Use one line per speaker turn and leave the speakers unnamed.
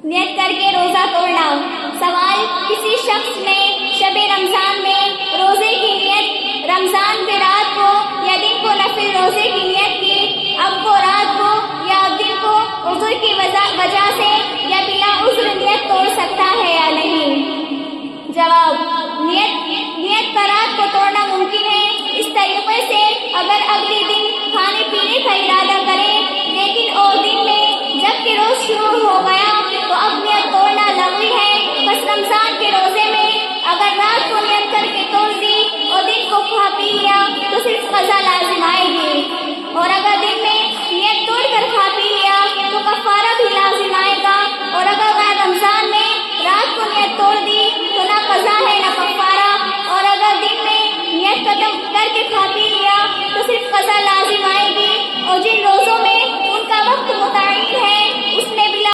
نیت کر کے روزہ توڑنا۔ سوال، کسی شخص نے شب رمضان میں روزے کی نیت رمضان کے رات کو یا دن کو نفل روزے کی نیت کی، اب وہ رات کو یا دن کو عذر کی وجہ سے یا بلا عذر نیت توڑ سکتا ہے یا نہیں؟ جواب، نیت کا رات کو توڑنا ممکن ہے۔ اس طریقے سے اگر اگلے دن کھانے پینے کا ارادہ